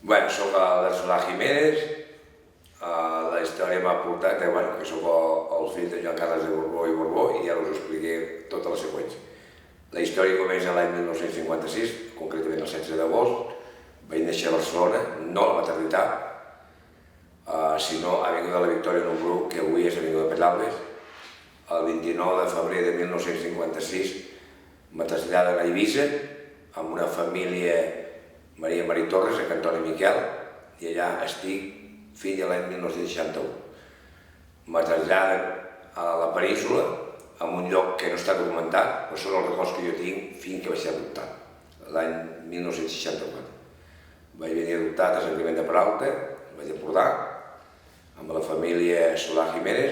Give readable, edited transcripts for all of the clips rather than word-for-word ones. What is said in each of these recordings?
Bé, soc el Solà Jiménez, la història m'ha portat que soc el fill de Joan Carles de Borbó i Borbó i ara us expliqué tota la seqüència. La història comença l'any 1956, concretament el 16 d'agost. Vaig néixer a Barcelona, no a la maternitat, sinó a Avinguda de la Victòria número 1, que avui és Avinguda de Pedralbes. El 29 de febrer de 1956 me traslladen a Eivissa amb una família Maria Marí Torres, a Cantoni Miquel, i allà estic fins a l'any 1961. Me traslladen a la península, en un lloc que no està documentat, però són els records que jo tinc fins que vaig ser adoptat, l'any 1964. Vaig venir adoptat a Sant Climent de Peralta, vaig Empordà, amb la família Solà Jiménez.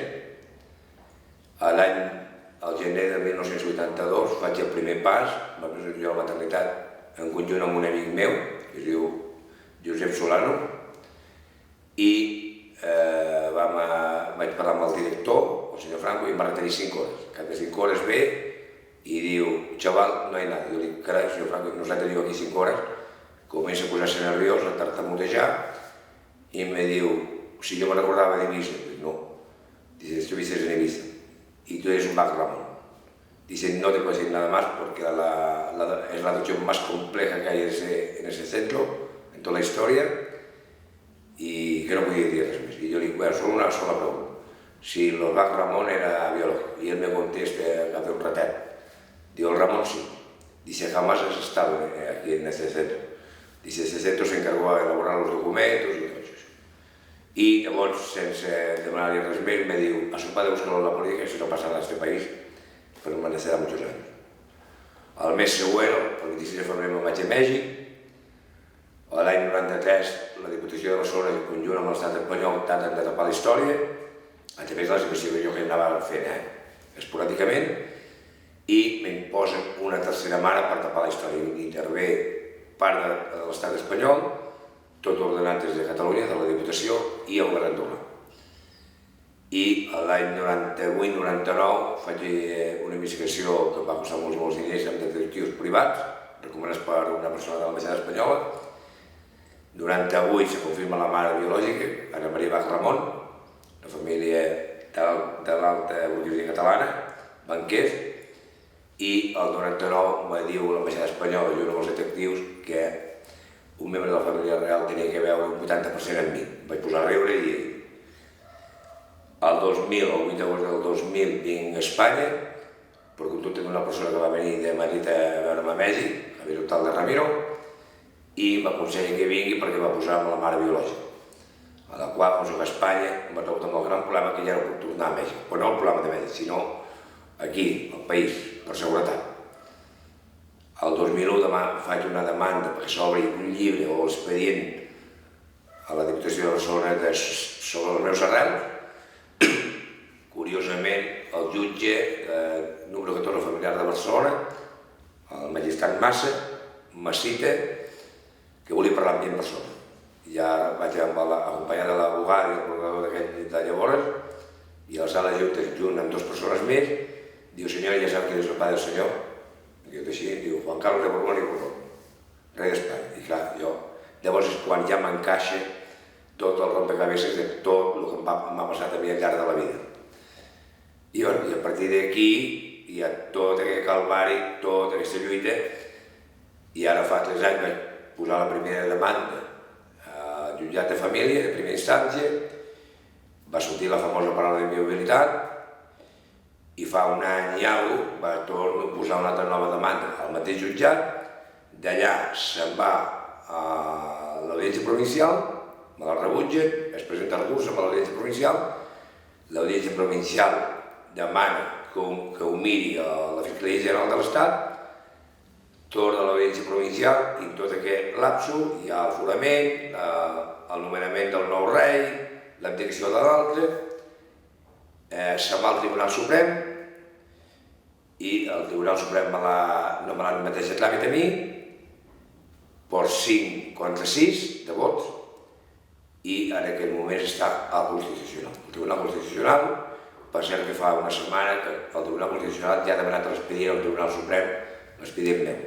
Al gener de 1982 faig el primer pas, va presentar jo a la maternitat en conjunt amb un amic meu, que es diu Josep Solano, i vaig parlar amb el director, el senyor Franco, i em va retenir 5 hores. Cap de 5 hores ve i diu, xaval, no hi ha nada. Jo dic, carai, senyor Franco, nos ha tenido aquí 5 horas. Comença a posar-se nerviós, a tartamudejar, i em diu, si yo me recordaba de Eivissa. Dic, no. Dice, estuviste en Eivissa y tú eres un Bach Ramón. Dice, no te puedo decir nada más porque es la adopción más compleja que hay en ese centro, en toda la historia, y que no podía decir res més. I jo li dic, bueno, solo una sola pregunta. Si el Bach Ramón era biólogo, y él me contesta hace un ratet. Digo, el Ramón sí. Dice, jamás has estado aquí en este centro. Dice, este centro se encargó de elaborar los documentos y todo eso. I llavors, sense demanar-li res més, me diu, a su padre buscarlo en la política, eso no pasa en este país, permanecerá muchos años. El mes següent, el 26 de febrer, me'n vaig a Mèxic. L'any 93, la Diputació de Barcelona, en conjunt amb l'estat espanyol, tracten de tapar la història, a través de les investigacions que anava fent, esporàdicament, i m'imposen una tercera mare per tapar la història. Intervé part de l'estat espanyol, tot ordenat des de Catalunya, de la Diputació i el Govern d'Andorra. I l'any 98-99 faig una investigació que em va costar molts diners amb detectius privats, recomanats per una persona de l'ambaixada espanyola. 98 se confirma la mare biològica, Ana Maria Bach Ramón, una família de l'alta burguesia catalana, banquers, i el 99 me diu l'ambaixada espanyola, junt amb els detectius, que un membre de la família real tenia que veure un 80% amb mi. Vaig posar a riure i el 2000, el 8 d'agost del 2000, vinc a Espanya per contacte d'una persona que va venir de Madrid a veure'm a Mèxic, a l'hospital de Ramiro, i m'aconsella que vingui perquè va posar amb la mare biològica, a la qual, quan soc a Espanya, em va trobar amb el gran problema que ja no puc tornar a Mèxic, però no el problema de Mèxic, sinó aquí, al país, per seguretat. El 2001 faig una demanda perquè s'obri un llibre o l'expedient a la Diputació de Barcelona sobre els meus arrels. Curiosament, el jutge número 14 familiar de Barcelona, el magistrat Massa, me cita que volia parlar amb mi en persona. Ja vaig acompanyar de l'abogada i el procurador d'aquell de llavors, i a la sala de juntes, junt amb 2 persones més, diu, senyor, ja sap qui és el pare del senyor? I jo així, diu, Juan Carlos de Borbón i Borbón, rei d'Espanya. I clar, llavors és quan ja m'encaixa tot el rompecabezas de tot el que m'ha passat a mi al llarg de la vida. I a partir d'aquí hi ha tot aquest calvari, tota aquesta lluita, i ara fa 3 anys vaig posar la primera demanda al jutjat de família, de primera instància, va sortir la famosa paraula d'inviolabilitat, i fa un any i alguna cosa va tornar a posar una altra nova demanda al mateix jutjat. D'allà se'n va a l'Audiència Provincial, me la rebutgen, es presenta recurs amb l'Audiència Provincial, l'Audiència Provincial demana que ho miri a la Fiscalia General de l'Estat, torna a l'Audiència Provincial i en tot aquest lapso hi ha el forament, el nomenament del nou rei, l'abdicació de l'altre, se'n va al Tribunal Suprem i el Tribunal Suprem no me l'ha admès a tràmit a mi per 5 contra 6 de vots i en aquest moment està al Constitucional. El Tribunal Constitucional, per cert que fa una setmana que el Tribunal Constitucional ja ha demanat l'expedient al Tribunal Suprem, l'expedient meu.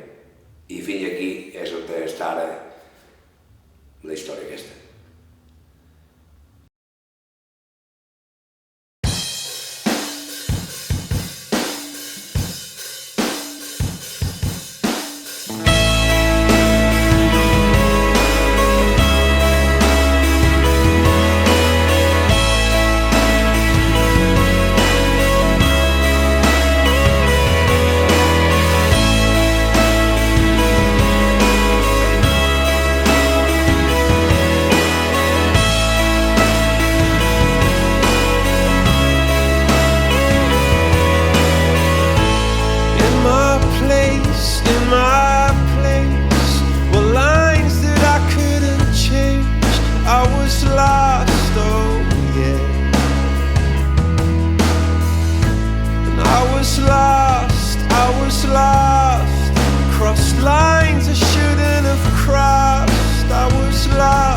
I fins aquí és on està ara la història aquesta. Crossed lines I shouldn't have crossed. I was lost.